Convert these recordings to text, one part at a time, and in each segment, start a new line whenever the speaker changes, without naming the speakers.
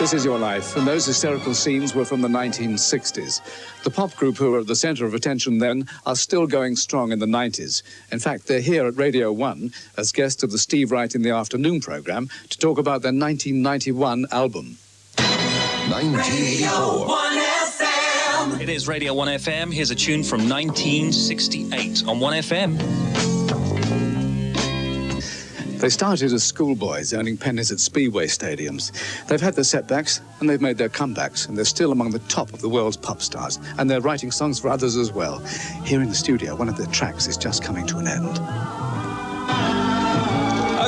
This Is Your Life, and those hysterical scenes were from the 1960s. The pop group who were at the centre of attention then are still going strong in the 90s. In fact, they're here at Radio 1 as guests of the Steve Wright in the Afternoon programme to talk about their 1991 album.
1984.
It is Radio 1 FM. Here's a tune from 1968 on 1 FM.
They started as schoolboys, earning pennies at speedway stadiums. They've had their setbacks, and they've made their comebacks, and they're still among the top of the world's pop stars. And they're writing songs for others as well. Here in the studio, one of their tracks is just coming to an end.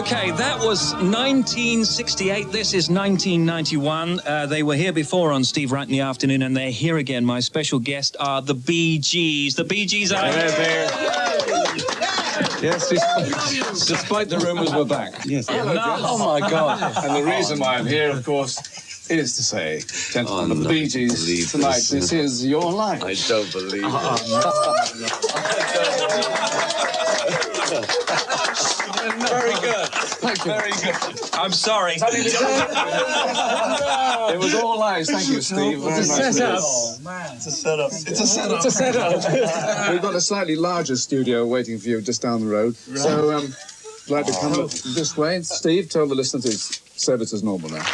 Okay, that was 1968. This is 1991. They were here before on Steve Wright in the Afternoon, and they're here again. My special guest are the Bee Gees. The Bee Gees are here.
Yes, despite the rumours we're back. Yes.
Hello, oh, my God. And the reason why I'm here, of course, is to say, gentlemen of the Bee Gees, tonight, this is your life.
I don't believe it.
Very good.
Thank you.
Very good. I'm sorry.
It was all lies. Thank you, Steve. Very
It's a
much.
setup. Oh, man. It's a setup. It's a setup. It's a setup.
We've got a slightly larger studio waiting for you just down the road. Right. So, I'd like to come this way. Steve, tell the listener to serve it as normal now.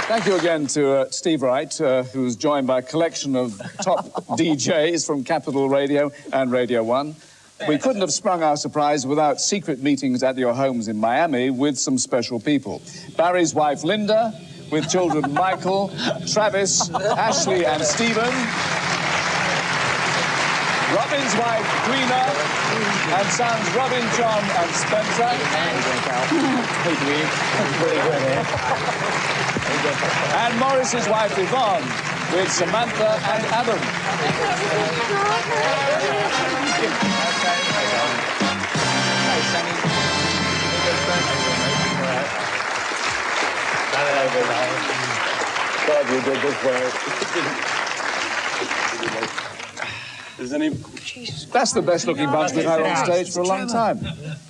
Thank you again to Steve Wright, who's joined by a collection of top DJs from Capital Radio and Radio 1. We couldn't have sprung our surprise without secret meetings at your homes in Miami with some special people. Barry's wife, Linda, with children Michael, Travis, Ashley and Stephen. Robin's wife, Greena, and sons Robin, John and Spencer. And Morris's wife, Yvonne, with Samantha and Adam.
God, you did this well.
That's the best-looking bunch we've had on stage for a long time.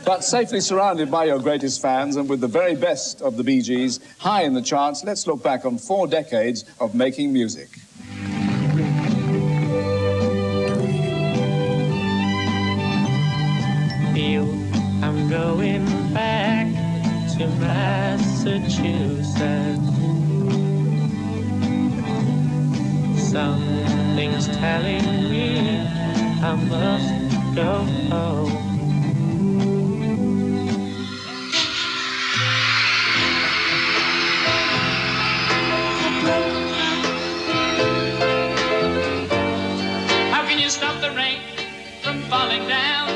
But safely surrounded by your greatest fans and with the very best of the Bee Gees high in the charts, let's look back on 4 decades of making music.
I'm going back to Massachusetts. Something's telling me I must go home.
How can you stop the rain from falling down?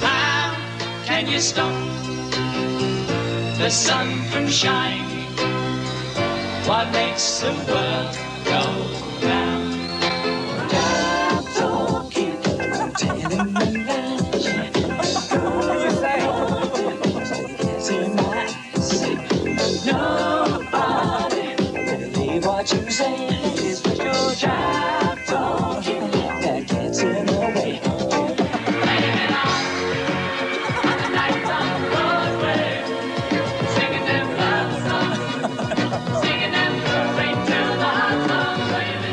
How can you stop the sun from shining? What makes the world go round? Stop talking, telling me that nobody believe what you say. It's your job talking that gets in the way. Hanging on the night on Broadway, singing them love songs, singing them straight to the heart of baby.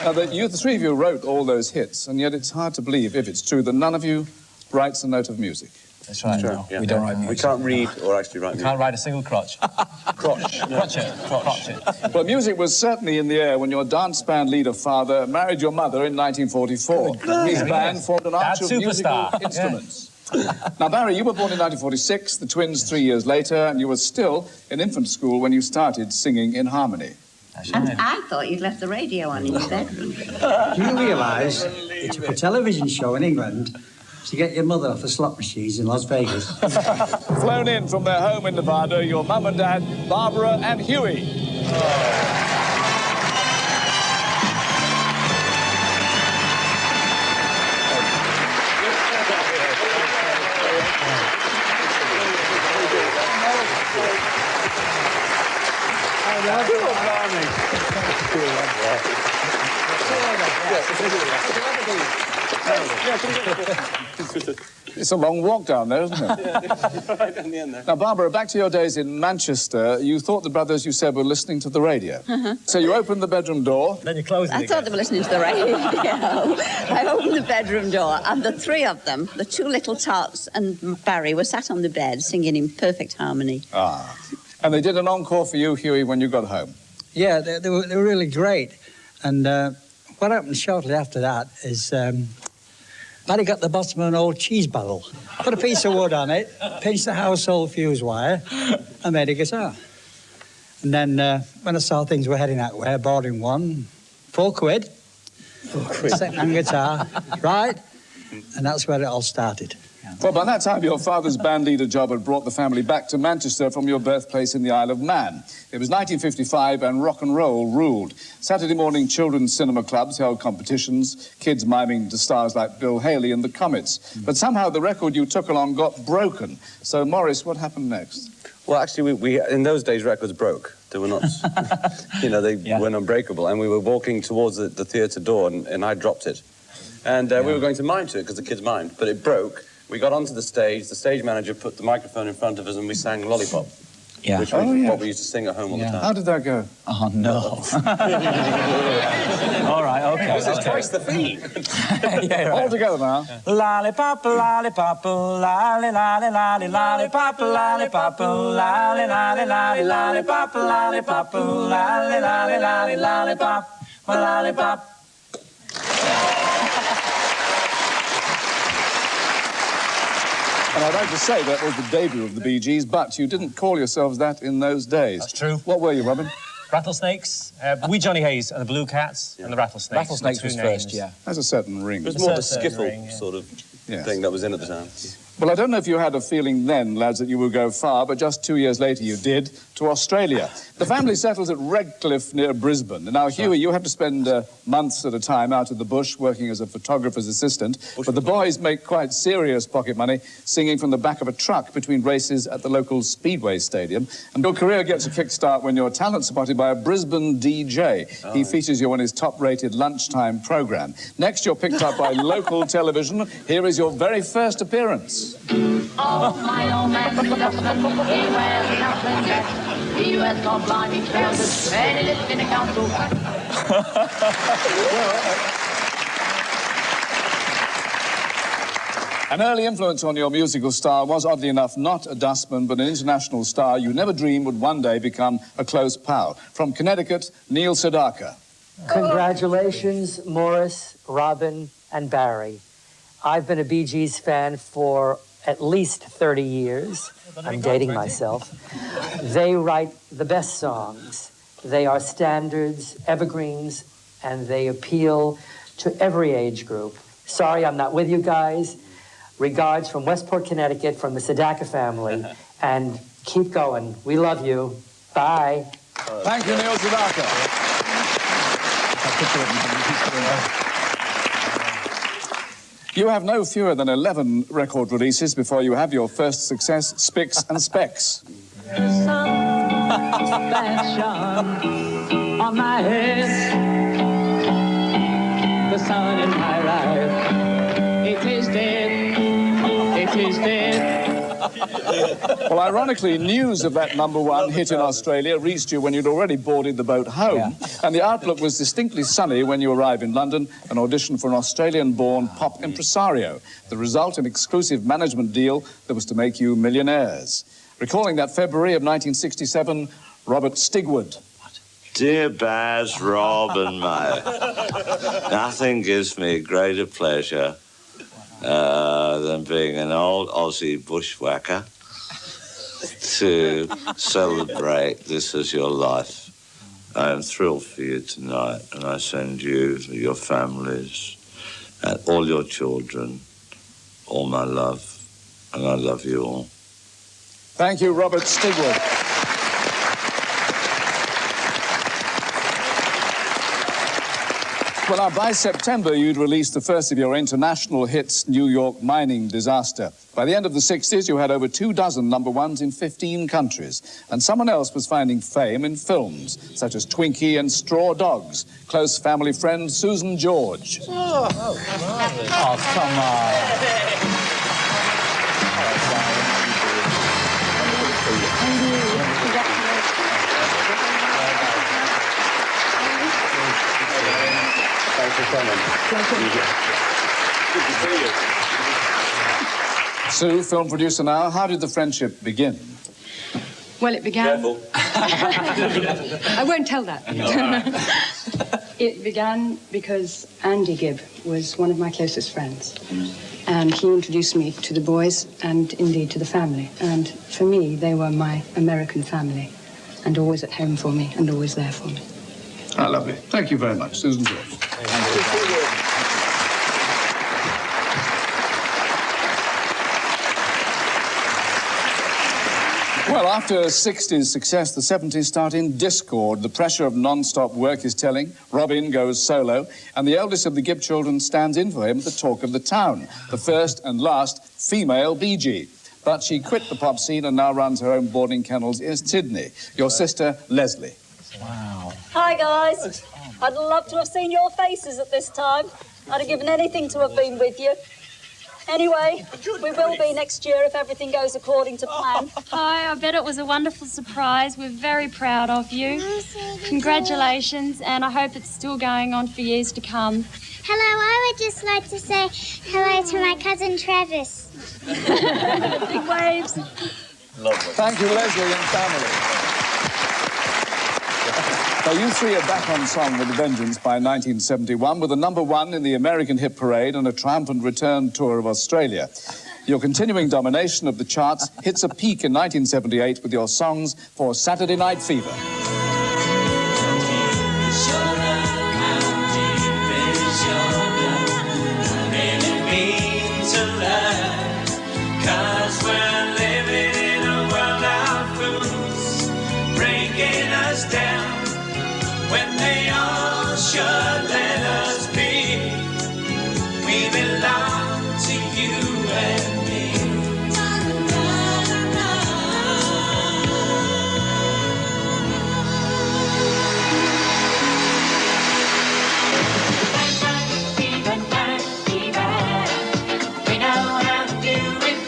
Now, the three of you wrote all those hits, and yet it's hard to believe, if it's true, that none of you writes a note of music.
That's right.
Sure. Yeah.
We don't write music.
We can't read or actually write music.
Can't write a single crotch.
Crotch.
Crotchet.
Well, music was certainly in the air when your dance band leader father married your mother in 1944. His band formed an arch of musical
superstar.
instruments. Now, Barry, you were born in 1946, the twins 3 years later, and you were still in infant school when you started singing in harmony.
And I thought you'd left the radio on in your bedroom.
Do you realise it took a television show in England to get your mother off the slot machines in Las Vegas?
Flown in from their home in Nevada, your mum and dad, Barbara and Huey. It's a long walk down there, isn't it?
Right down the end there.
Now, Barbara, back to your days in Manchester, you thought the brothers, you said, were listening to the radio. So you opened the bedroom door.
Then you close it
I thought they were listening to the radio. I opened the bedroom door, and the three of them, the two little tots and Barry, were sat on the bed singing in perfect harmony.
Ah. And they did an encore for you, Huey, when you got home.
Yeah, they were really great. And what happened shortly after that is Barry got the bottom of an old cheese barrel, put a piece of wood on it, pinched the household fuse wire, and made a guitar. And then when I saw things were heading that way, I bought him one, £4. Second-hand guitar, right? And that's where it all started.
Well, by that time, your father's band leader job had brought the family back to Manchester from your birthplace in the Isle of Man. It was 1955 and rock and roll ruled. Saturday morning children's cinema clubs held competitions, kids miming to stars like Bill Haley and the Comets. But somehow the record you took along got broken. So, Maurice, what happened next?
Well, actually, we in those days, records broke. They were not, they weren't unbreakable. And we were walking towards the theatre door, and I dropped it. And we were going to mime to it, because the kids mimed, but it broke. We got onto the stage manager put the microphone in front of us, and we sang Lollipop.
Yeah.
Which was what we used to sing at home all the time.
How did that go?
Oh, no. All right, okay.
This is twice the fee.
Yeah, right.
All together now.
Lollipop, lollipop, lolly, lolly, lolly, lollipop, lollipop, lolly, lolly, lolly, lollipop, lollipop, lolly, lolly, lolly, lollipop, lollipop.
And I'd like to say that was the debut of the Bee Gees, but you didn't call yourselves that in those days.
That's true.
What were you, Robin?
Rattlesnakes. We Johnny Hayes and the Blue Cats and the Rattlesnakes.
Rattlesnakes was first, yeah.
Has a certain ring.
It was more of a skiffle sort of thing that was in at the time.
Well, I don't know if you had a feeling then, lads, that you would go far, but just 2 years later you did, to Australia. The family settles at Redcliffe near Brisbane. Now, Huey, you have to spend months at a time out in the bush working as a photographer's assistant, but the boys make quite serious pocket money singing from the back of a truck between races at the local Speedway Stadium. And your career gets a kickstart when your talent spotted by a Brisbane DJ. He features you on his top-rated lunchtime programme. Next, you're picked up by local television. Here is your very first appearance.
Oh, my old man, he wears nothing less. He wears no blinding trousers, and he lives in a council.
An early influence on your musical star was, oddly enough, not a dustman, but an international star you never dreamed would one day become a close pal. From Connecticut, Neil Sedaka.
Congratulations, Morris, Robin, and Barry. I've been a Bee Gees fan for at least 30 years. I'm dating myself. They write the best songs. They are standards, evergreens, and they appeal to every age group. Sorry I'm not with you guys. Regards from Westport, Connecticut, from the Sedaka family. And keep going. We love you. Bye.
Thank you, Neil Sedaka. You have no fewer than 11 record releases before you have your first success, Spicks and Specks.
Fashion on my head, the sun in my life, it is dead, it is dead.
Well, ironically, news of that #1 hit in Australia reached you when you'd already boarded the boat home, and the outlook was distinctly sunny when you arrived in London and auditioned for an Australian-born pop impresario. The result, an exclusive management deal that was to make you millionaires. Recalling that February of 1967, Robert Stigwood.
Dear Baz, Rob and Mo, nothing gives me greater pleasure than being an old Aussie bushwhacker to celebrate this as your life. I am thrilled for you tonight, and I send you, your families, and all your children, all my love, and I love you all.
Thank you, Robert Stigwood. Well, now, by September, you'd released the first of your international hits, New York Mining Disaster. By the end of the 60s, you had over 24 #1s in 15 countries. And someone else was finding fame in films, such as Twinkie and Straw Dogs. Close family friend Susan George.
Oh, come on.
Thanks for coming. Good to see you.
Sue, film producer now, how did the friendship begin?
Well, it began...
Careful.
I won't tell that. It began because Andy Gibb was one of my closest friends. And he introduced me to the boys and indeed to the family. And for me, they were my American family and always at home for me and always there for me.
Ah, lovely. Thank you very much, Susan George. Well, after 60s success, the 70s start in discord. The pressure of non-stop work is telling. Robin goes solo, and the eldest of the Gibb children stands in for him at the talk of the town, the first and last female Bee Gee. But she quit the pop scene and now runs her own boarding kennels in Sydney. Your sister, Leslie.
Wow.
Hi, guys. I'd love to have seen your faces at this time. I'd have given anything to have been with you. Anyway, we will be next year if everything goes according to plan.
Hi, I bet it was a wonderful surprise. We're very proud of you. Congratulations, and I hope it's still going on for years to come.
Hello, I would just like to say hello to my cousin Travis.
Big waves.
Lovely. Thank you, Leslie and family. Now, you three are back on song with a vengeance by 1971 with a #1 in the American Hit Parade and a triumphant return tour of Australia. Your continuing domination of the charts hits a peak in 1978 with your songs for Saturday Night Fever.
When they all should let us be, we belong to you and me. We know how to do it.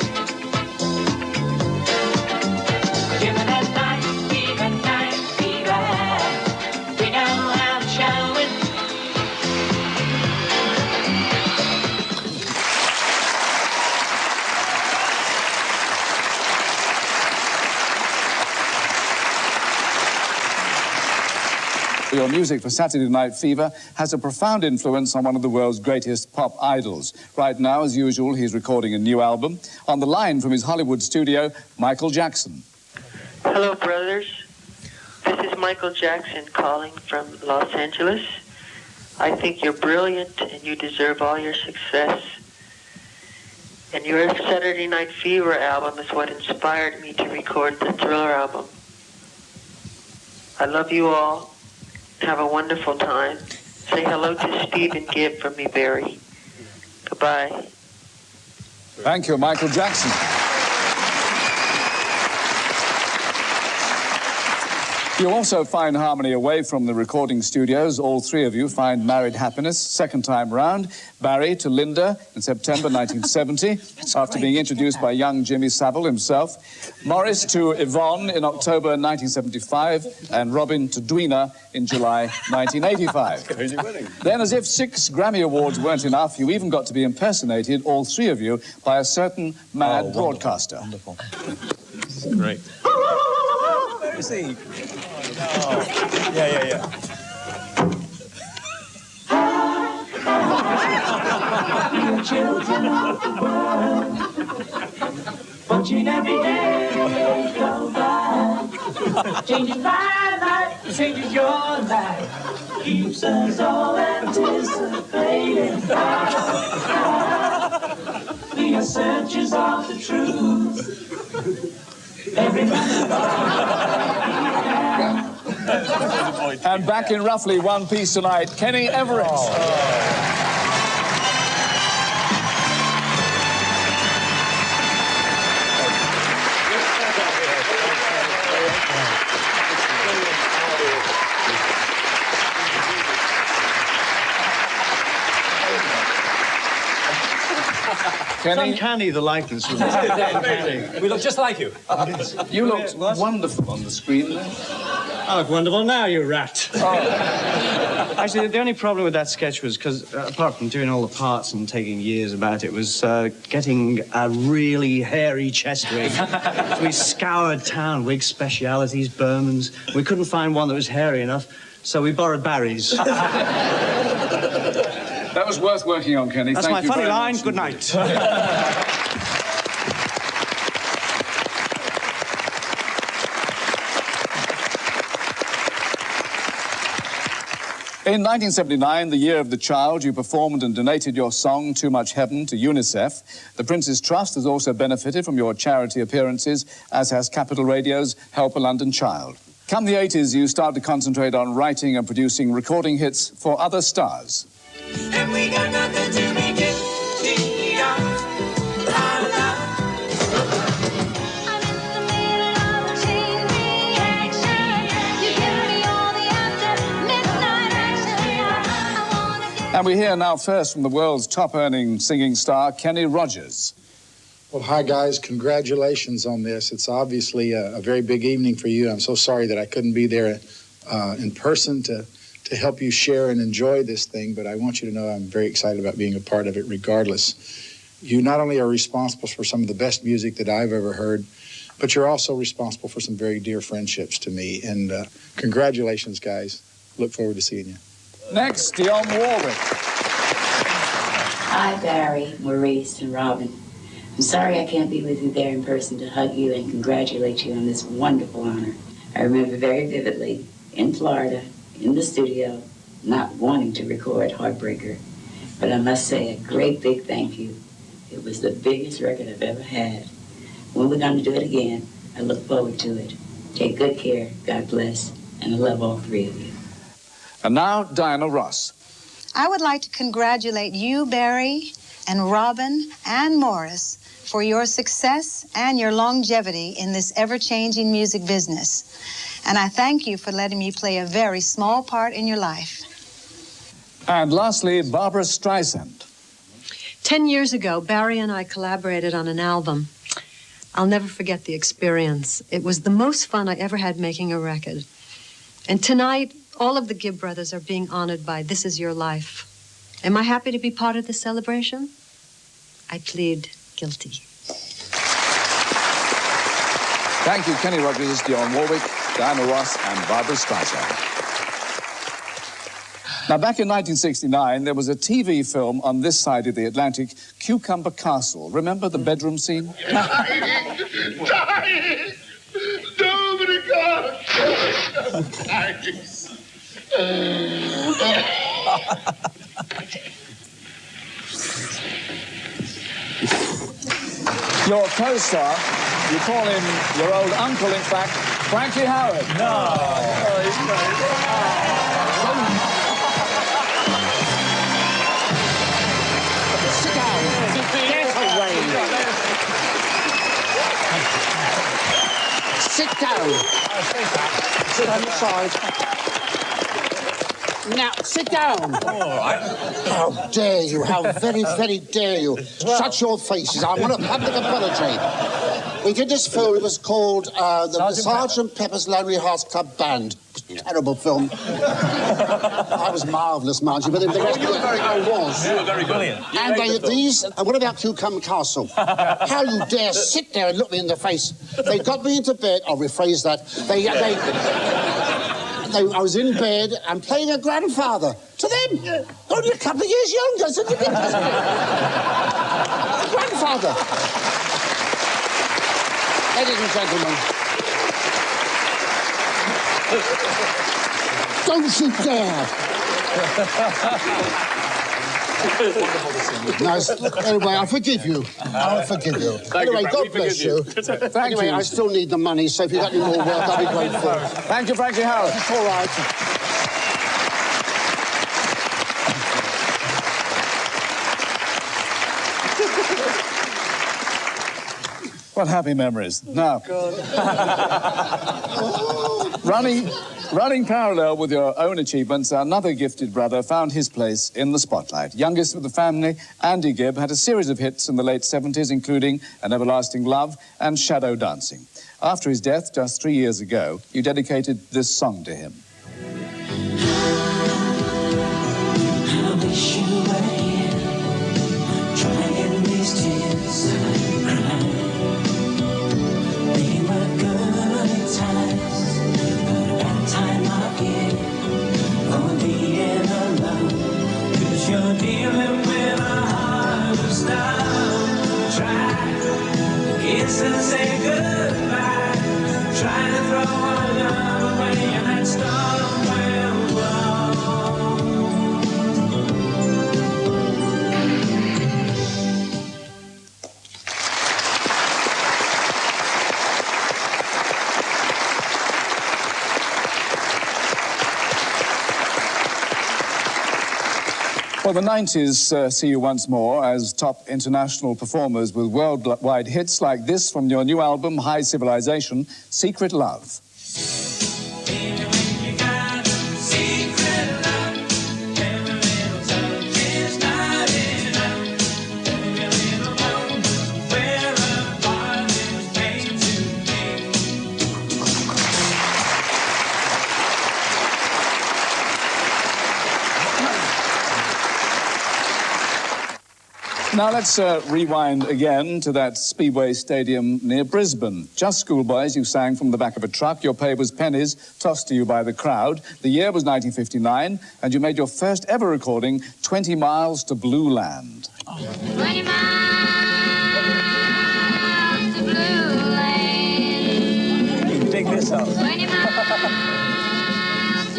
Give it that night, fever, night, fever. We know how to show it.
Your music for Saturday Night Fever has a profound influence on one of the world's greatest pop idols. Right now, as usual, he's recording a new album. On the line from his Hollywood studio, Michael Jackson.
Hello, brothers. This is Michael Jackson calling from Los Angeles. I think you're brilliant and you deserve all your success. And your Saturday Night Fever album is what inspired me to record the Thriller album. I love you all. Have a wonderful time. Say hello to Steve and Gibb from me, Barry. Goodbye.
Thank you, Michael Jackson. You also find harmony away from the recording studios. All three of you find married happiness second time round. Barry to Linda in September 1970, after being introduced by young Jimmy Savile himself. Morris to Yvonne in October 1975, and Robin to Dwina in July 1985. Then, as if 6 Grammy Awards weren't enough, you even got to be impersonated, all three of you, by a certain mad broadcaster.
Wonderful. Great. Where is he? Oh. Yeah.
We're children of the world, watching every day go by. Changes my life, changes your life, keeps us all anticipating. We are searchers of the truth.
And back in roughly one piece tonight, Kenny Everett.
It's uncanny, the likeness.
We look just like you.
You looked wonderful on the screen there.
I look wonderful now, you rat. Actually, the only problem with that sketch was because, apart from doing all the parts and taking years about it, was getting a really hairy chest wig. So we scoured town, wig specialities, Bermans. We couldn't find one that was hairy enough, so we borrowed Barry's.
That was worth working on, Kenny.
That's
Thank
my
you
funny
very
line.
much
Good night.
In 1979, the year of the child, you performed and donated your song, Too Much Heaven, to UNICEF. The Prince's Trust has also benefited from your charity appearances, as has Capital Radio's Help a London Child. Come the 80s, you start to concentrate on writing and producing recording hits for other stars.
And we got nothing to be guilty of. La, la. I'm in the middle of a chain reaction. You give me all the after midnight action.
And we hear now first from the world's top-earning singing star, Kenny Rogers.
Well, hi, guys. Congratulations on this. It's obviously a very big evening for you. I'm so sorry that I couldn't be there in person to help you share and enjoy this thing, but I want you to know I'm very excited about being a part of it regardless. You not only are responsible for some of the best music that I've ever heard, but you're also responsible for some very dear friendships to me. And congratulations, guys. Look forward to seeing you.
Next, Dionne Warwick.
Hi, Barry, Maurice, and Robin. I'm sorry I can't be with you there in person to hug you and congratulate you on this wonderful honor. I remember very vividly in Florida, in the studio, not wanting to record Heartbreaker. But I must say a great big thank you. It was the biggest record I've ever had. When we're going to do it again, I look forward to it. Take good care, God bless, and I love all three of you.
And now, Diana Ross.
I would like to congratulate you, Barry, and Robin, and Morris for your success and your longevity in this ever-changing music business. And I thank you for letting me play a very small part in your life.
And lastly, Barbra Streisand.
10 years ago, Barry and I collaborated on an album. I'll never forget the experience. It was the most fun I ever had making a record. And tonight, all of the Gibb brothers are being honored by This Is Your Life. Am I happy to be part of this celebration? I plead guilty.
Thank you, Kenny Rogers, Dionne Warwick, Diana Ross, and Barbra Streisand. Now, back in 1969, there was a TV film on this side of the Atlantic, Cucumber Castle. Remember the bedroom scene? Your co-star, you call him your old uncle, in fact, Frankie Howerd.
No. Oh, he's great.
Sit down.
Get away.
sit down. Stand aside. Now, sit down.
All right.
How dare you? How very, very dare you? Shut your faces. I want a public apology. We did this film. It was called the Sergeant Pepper's Lonely Hearts Club Band. Terrible film. I was marvellous, Margie, but the rest of it, I was.
You were very brilliant.
And what about Cucumber Castle? How you dare sit there and look me in the face? They got me into bed. I'll rephrase that. I was in bed and playing a grandfather to them. Only a couple of years younger. So grandfather. Ladies and gentlemen. Don't you dare! Nice. Anyway, I forgive you. I'll forgive you. Anyway, God bless you. Anyway, I still need the money, so if you got any more work, I'll be grateful.
Thank you, Frankie Howerd.
All right.
What happy memories. Now, running parallel with your own achievements, another gifted brother found his place in the spotlight. Youngest of the family, Andy Gibb, had a series of hits in the late 70s, including An Everlasting Love and Shadow Dancing. After his death just 3 years ago, you dedicated this song to him.
I wish you were here, drying these tears I cry. We were good times, but a bad time of year for being alone. 'Cause you're dealing with a heart of stone. Try to kiss and say goodbye. Try to throw our love away and that storm will blow.
Well, the 90s see you once more as top international performers with worldwide hits like this from your new album, High Civilization, Secret Love. Now let's rewind again to that Speedway Stadium near Brisbane. Just schoolboys, you sang from the back of a truck. Your pay was pennies tossed to you by the crowd. The year was 1959, and you made your first ever recording, 20 Miles to Blue Land.
20 miles to Blue Land.
You dig this up.
20 miles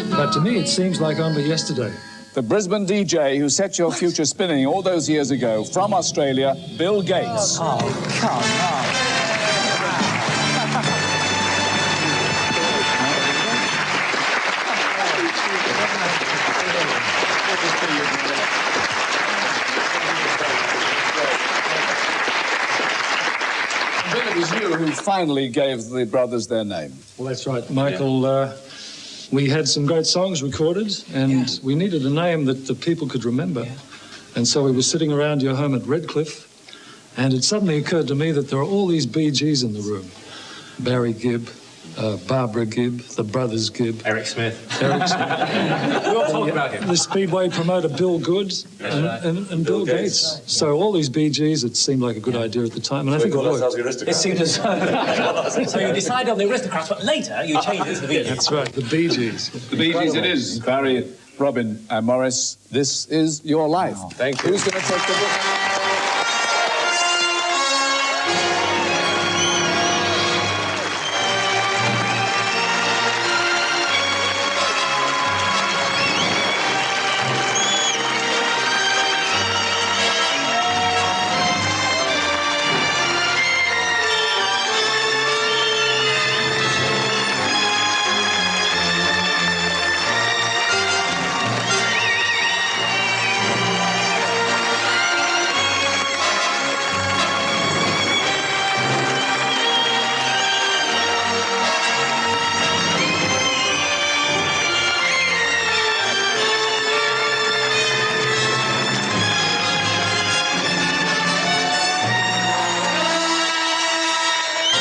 to
But to me, it seems like only yesterday.
The Brisbane DJ who set your future spinning all those years ago, from Australia, Bill Gates.
Oh, come
Bill, it was you who finally gave the brothers their name.
Well, that's right, Michael. We had some great songs recorded, and we needed a name that the people could remember. And so we were sitting around your home at Redcliffe, and it suddenly occurred to me that there are all these Bee Gees in the room. Barry Gibb, Barbara Gibb, the brothers Gibb.
Eric Smith.
Eric Smith.
We all talk about him.
The Speedway promoter Bill Good and Bill Gates. So all these Bee Gees, it seemed like a good idea at the time, and I think it worked.
It seemed as so you decided on the Aristocrats, but later you changed it to the Bee Gees.
That's right, the Bee Gees.
The Bee Gees it is. Barry, Robin and Morris, this is your life.
Thank you.
Who's going to take the book?